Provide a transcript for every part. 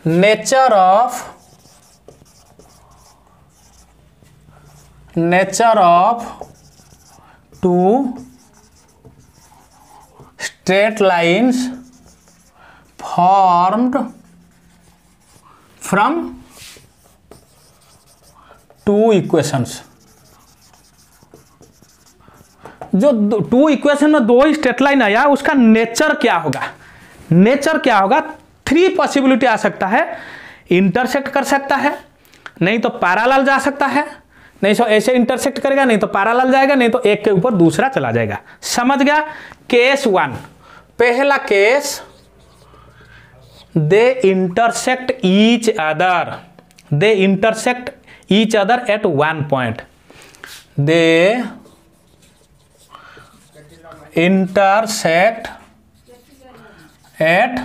Nature of two straight lines formed from two equations. जो two equation में दो ही straight line आया, उसका नेचर क्या होगा? नेचर क्या होगा? थ्री पॉसिबिलिटी आ सकता है। इंटरसेक्ट कर सकता है, नहीं तो पैरेलल जा सकता है, नहीं तो ऐसे इंटरसेक्ट करेगा, नहीं तो पैरेलल जाएगा, नहीं तो एक के ऊपर दूसरा चला जाएगा। समझ गया? केस वन, पहला case, they intersect each other, they intersect each other eight one point, they intersect at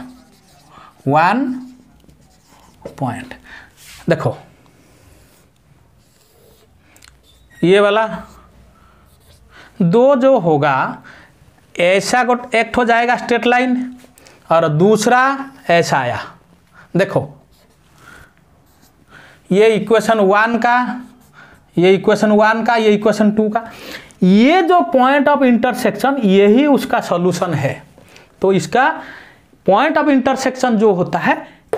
one point. देखो ये वाला दो जो होगा, ऐसा एक हो जाएगा स्ट्रेट लाइन और दूसरा ऐसा आया। देखो ये इक्वेशन वन का, ये इक्वेशन वन का, ये इक्वेशन टू का, ये जो पॉइंट ऑफ इंटरसेक्शन यही उसका सॉल्यूशन है। तो इसका पॉइंट ऑफ इंटरसेक्शन जो होता है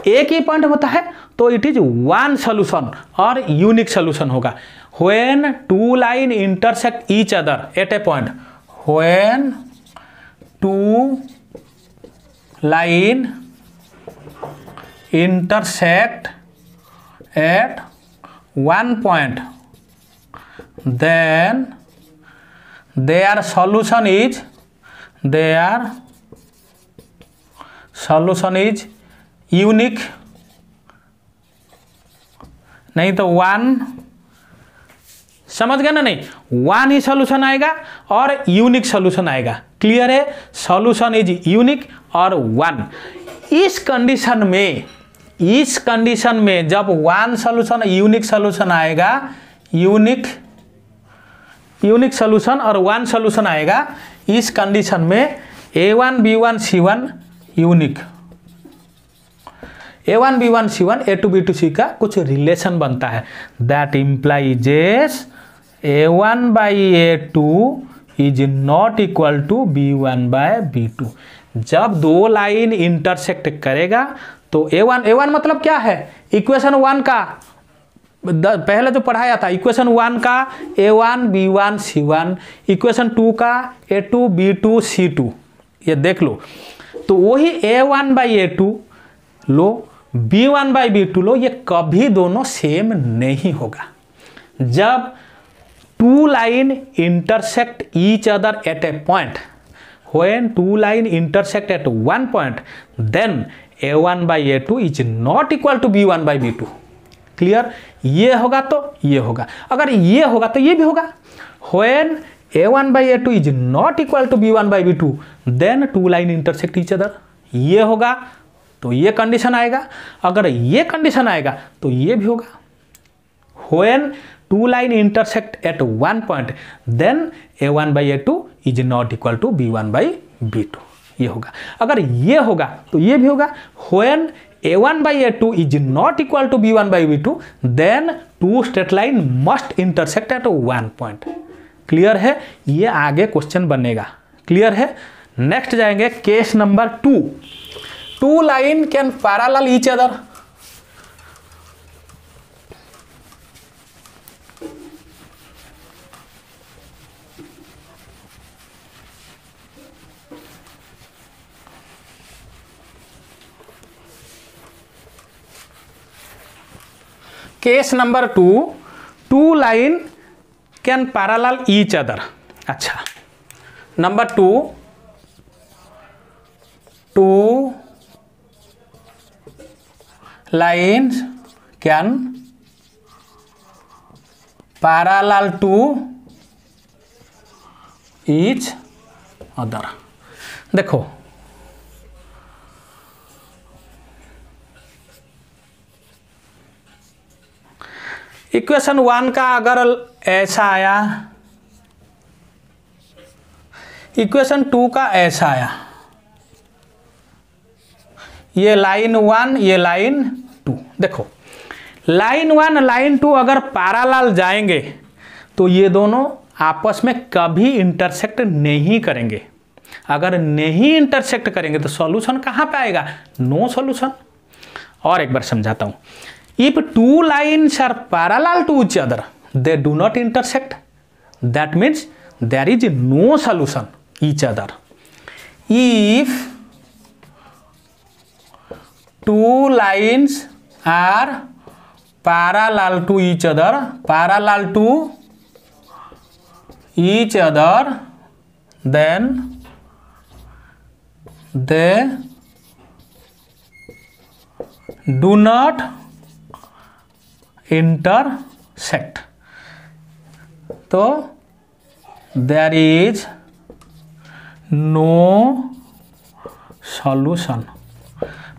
एक ही पॉइंट होता है, तो इट इज वन सॉल्यूशन और यूनिक सॉल्यूशन होगा। When two line intersect each other at a point, when two line intersect at one point, then their solution is unique, नहीं तो वन, समझ गए ना? नहीं, वन ही सॉल्यूशन आएगा और यूनिक सॉल्यूशन आएगा। क्लियर है? सॉल्यूशन इज यूनिक और वन। इस कंडीशन में जब वन सॉल्यूशन यूनिक सॉल्यूशन आएगा, यूनिक सॉल्यूशन और वन सॉल्यूशन आएगा, इस कंडीशन में A1 B1 C1 unique, A1 B1 C1 A2 B2 C का कुछ रिलेशन बनता है। That implies A1 by A2 is not equal to B1 by B2। जब दो लाइन इंटरसेक्ट करेगा तो A1 मतलब क्या है? इक्वेशन वन का पहले जो पढ़ाया था, इक्वेशन वन का A1 B1 C1, equation two का A2 B2 C2, ये देख लो। तो वही A1 by A2 low, B1 by B2 लो, ये कभी दोनों सेम नहीं होगा। जब two line intersect each other at a point, when two line intersect at one point, then A1 by A2 is not equal to B1 by B2। Clear? ये होगा तो ये होगा, अगर ये होगा तो ये भी होगा। When A1 by A2 is not equal to B1 by B2, then two line intersect each other. ये होगा तो ये कंडीशन आएगा, अगर ये कंडीशन आएगा तो ये भी होगा। When two line intersect at one point, then A1 by A2 is not equal to B1 by B2, ये होगा। अगर ये होगा तो ये भी होगा। When A1 by A2 is not equal to B1 by B2, then two straight line must intersect at one point। Clear है? ये आगे क्वेश्चन बनेगा। क्लियर है? नेक्स्ट जाएंगे case number 2। Two line can parallel each other. Case number 2, two line can parallel each other. अच्छा, number 2, two lines can parallel to each other. देखो equation one का अगर ऐसा आया, इक्वेशन टू का ऐसा आया, ये लाइन वन, ये लाइन 2। देखो लाइन 1 लाइन 2 अगर पैरेलल जाएंगे तो ये दोनों आपस में कभी इंटरसेक्ट नहीं करेंगे। अगर नहीं इंटरसेक्ट करेंगे तो सॉल्यूशन कहाँ पे आएगा? No solution. और एक बार समझाता हूँ। If two lines are parallel to each other they do not intersect, that means there is no solution each other. If two lines are parallel to each other, parallel to each other, then they do not intersect. तो there is no solution,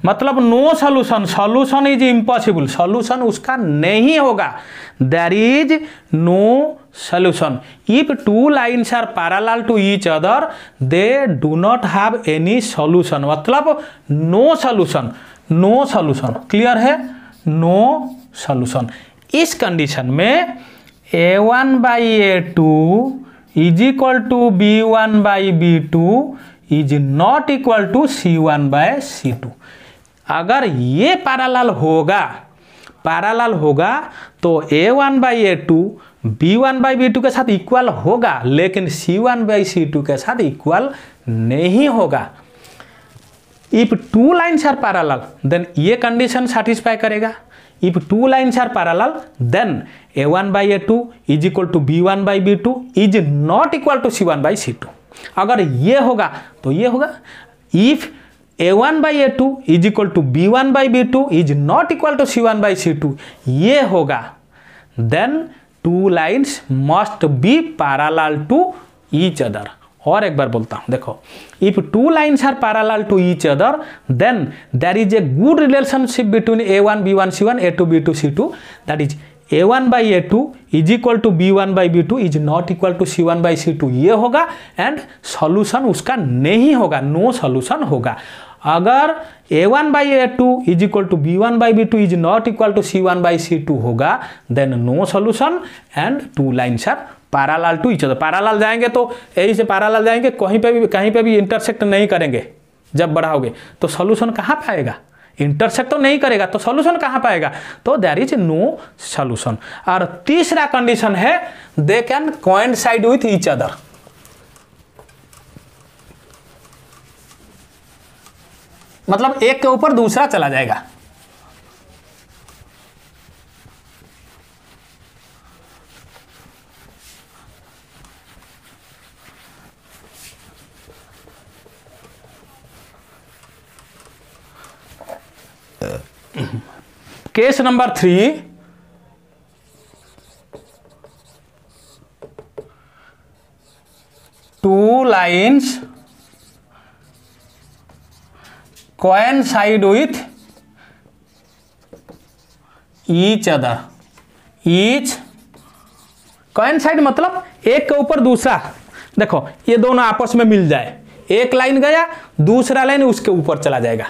मतलब no solution, solution is impossible, solution उसका नहीं होगा। There is no solution. If two lines are parallel to each other they do not have any solution, मतलब no solution, no solution. Clear है? No solution. इस condition में a1 by a2 is equal to b1 by b2 is not equal to c1 by c2। अगर ये parallel होगा तो a1 by a2 b1 by b2 के साथ equal होगा, लेकिन c1 बाई c2 के साथ इक्वल नहीं होगा। If two lines are parallel then ये कंडीशन सेटिस्फाई करेगा। If two lines are parallel then a1 by a2 is equal to b1 by b2 is not equal to c1 by c2। अगर ये होगा तो ये होगा। If a1 by a2 is equal to b1 by b2 is not equal to c1 by c2, ये होगा। Then two lines must be parallel to each other. और एक बार बोलता हूं, देखो if two lines are parallel to each other then there is a good relationship between a1 b1 c1 a2 b2 c2, that is a1 by a2 is equal to b1 by b2 is not equal to c1 by c2, ये होगा। And solution उसका नहीं होगा, no solution होगा। अगर a1 by a2 is equal to b1 by b2 is not equal to c1 by c2 होगा, then no solution and two lines are parallel to each other. Parallel जाएंगे तो यही से पैरेलल जाएंगे, कहीं पे भी इंटरसेक्ट नहीं करेंगे। जब बढ़ाओगे तो सॉल्यूशन कहाँ पाएगा? इंटरसेक्ट तो नहीं करेगा, तो सॉल्यूशन कहाँ पाएगा? तो देयर इज नो सॉल्यूशन। और तीसरा कंडीशन है they can coincide with each other. मतलब एक के ऊपर दूसरा चला जाएगा। Case number 3, two lines coincide with each other, each coincide मतलब एक के ऊपर दूसरा। देखो ये दोनों आपस में मिल जाए, एक लाइन गया दूसरा लाइन उसके ऊपर चला जाएगा,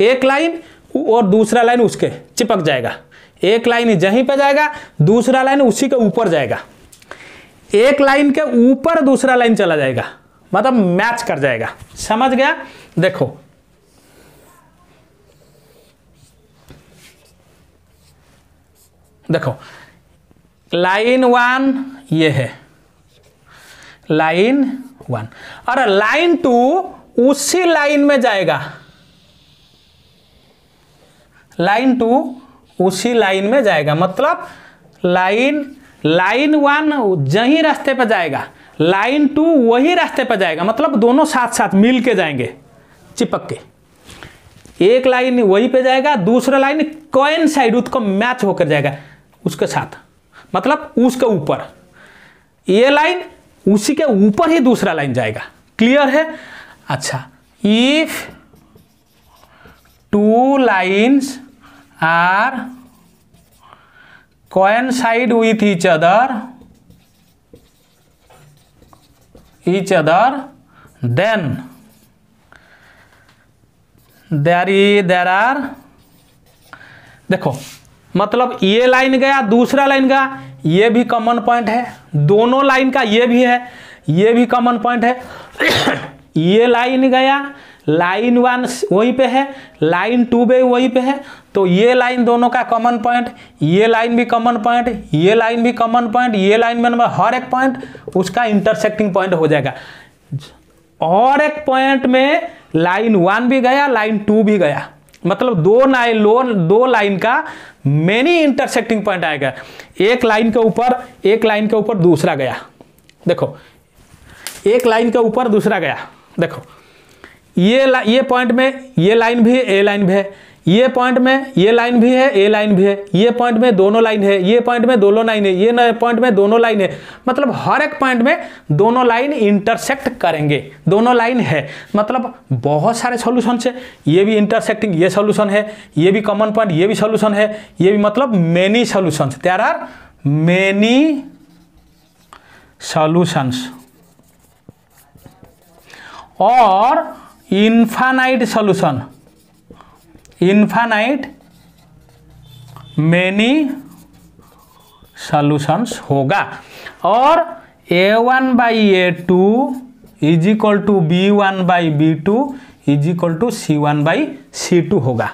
एक लाइन और दूसरा लाइन उसके चिपक जाएगा, एक लाइन यहीं पे जाएगा दूसरा लाइन उसी के ऊपर जाएगा, एक लाइन के ऊपर दूसरा लाइन चला जाएगा, मतलब मैच कर जाएगा। समझ गया? देखो देखो लाइन 1 ये है, लाइन 1 और लाइन 2 उसी लाइन में जाएगा, लाइन 2 उसी लाइन में जाएगा, मतलब लाइन 1 जहीं रास्ते पर जाएगा लाइन 2 वही रास्ते पर जाएगा, मतलब दोनों साथ साथ मिल के जाएंगे चिपक के। एक लाइन वहीं पे जाएगा, दूसरा लाइन कोइंसाइड उसको मैच होकर जाएगा उसके साथ, मतलब उसके ऊपर ये लाइन उसी के ऊपर ही दूसरा लाइन जाएगा। क्लियर है? अच्छा, if two lines are coincide with each other then देखो मतलब ये लाइन गया, दूसरा लाइन गया, ये भी कॉमन पॉइंट है, दोनों लाइन का ये भी है, ये भी कॉमन पॉइंट है। ये लाइन गया, लाइन 1 वहीं पे है, लाइन 2 भी वहीं पे है, तो ये लाइन दोनों का कॉमन पॉइंट, ये लाइन भी कॉमन पॉइंट, ये लाइन भी कॉमन पॉइंट, ये लाइन में हर एक पॉइंट उसका इंटरसेक्टिंग पॉइंट हो जाएगा। और एक पॉइंट में लाइन 1 भी गया, लाइन 2 भी गया, मतलब दो लाइन का मेनी इंटरसेक्टिंग पॉइंट आएगा। एक लाइन के ऊपर दूसरा गया, देखो एक लाइन के ऊपर दूसरा गया, देखो ये पॉइंट में ये लाइन भी है, ए लाइन भी है, ये पॉइंट में ये लाइन भी है, ए लाइन भी है, ये पॉइंट में दोनों लाइन है, ये पॉइंट में दोनों लाइन है, ये पॉइंट में दोनों लाइन है, मतलब हर एक पॉइंट में दोनों लाइन इंटरसेक्ट करेंगे, दोनों लाइन है, मतलब बहुत सारे सॉल्यूशन है। ये भी इंटरसेक्टिंग, ये सॉल्यूशन है, ये भी कॉमन पॉइंट, ये भी सॉल्यूशन है, ये भी मतलब many solutions, there are many solutions और infinite solution, infinite many solutions होगा। और A1 by A2 is equal to B1 by B2 is equal to C1 by C2 होगा।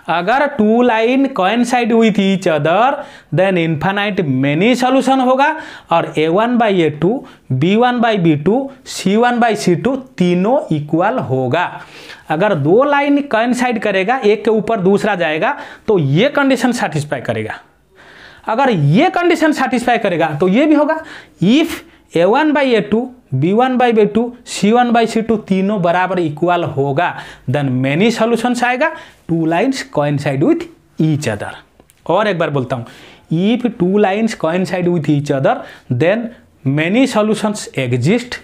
अगर two line coincide with each other then infinite many solution होगा, और A1 by A2, B1 by B2, C1 by C2 तीनों equal होगा। अगर दो line coincide करेगा, एक के ऊपर दूसरा जाएगा, तो ये कंडीशन सेटिस्फाई करेगा। अगर ये कंडीशन सेटिस्फाई करेगा तो ये भी होगा। If A1 by A2, B1 by B2, C1 by C2 तीनों बराबर इक्वल होगा, देन मेनी सॉल्यूशंस आएगा, two lines coincide with each other. और एक बार बोलता हूँ, if two lines coincide with each other then many solutions exist.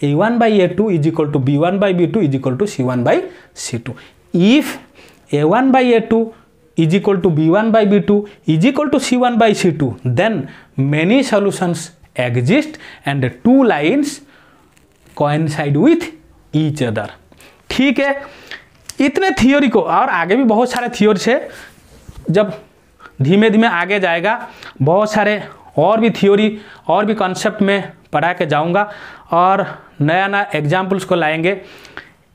A1 by A2 is equal to B1 by B2 is equal to C1 by C2। If A1 by A2 is equal to B1 by B2 is equal to C1 by C2, then many solutions exist and two lines coincide with each other। ठीक है, इतने theory को, और आगे भी बहुत सारे theory है, जब धीमे धीमे आगे जाएगा बहुत सारे और भी थियोरी और भी कॉन्सेप्ट में पढ़ा के जाऊंगा, और नया नया एग्जाम्पल्स को लाएंगे।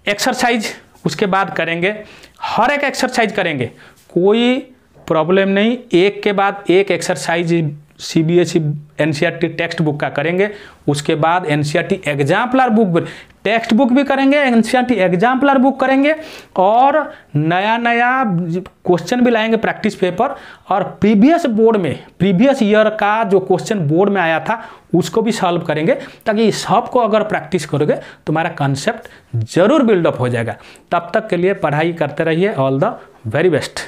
एक्सरसाइज उसके बाद करेंगे, हर एक एक्सरसाइज करेंगे, कोई प्रॉब्लम नहीं, एक के बाद एक exercise CBSE NCERT text book का करेंगे, उसके बाद NCERT exemplar book, text book भी करेंगे, NCERT एग्जाम्पलर बुक करेंगे, और नया नया क्वेश्चन भी लाएंगे प्रैक्टिस पेपर, और प्रीवियस ईयर का जो क्वेश्चन बोर्ड में आया था उसको भी सॉल्व करेंगे, ताकि सबको अगर प्रैक्टिस करोगे तुम्हारा कंसेप्ट जरूर बिल्डअप हो जाएगा। तब तक के लिए पढ़ाई करते रहिए। All the very best.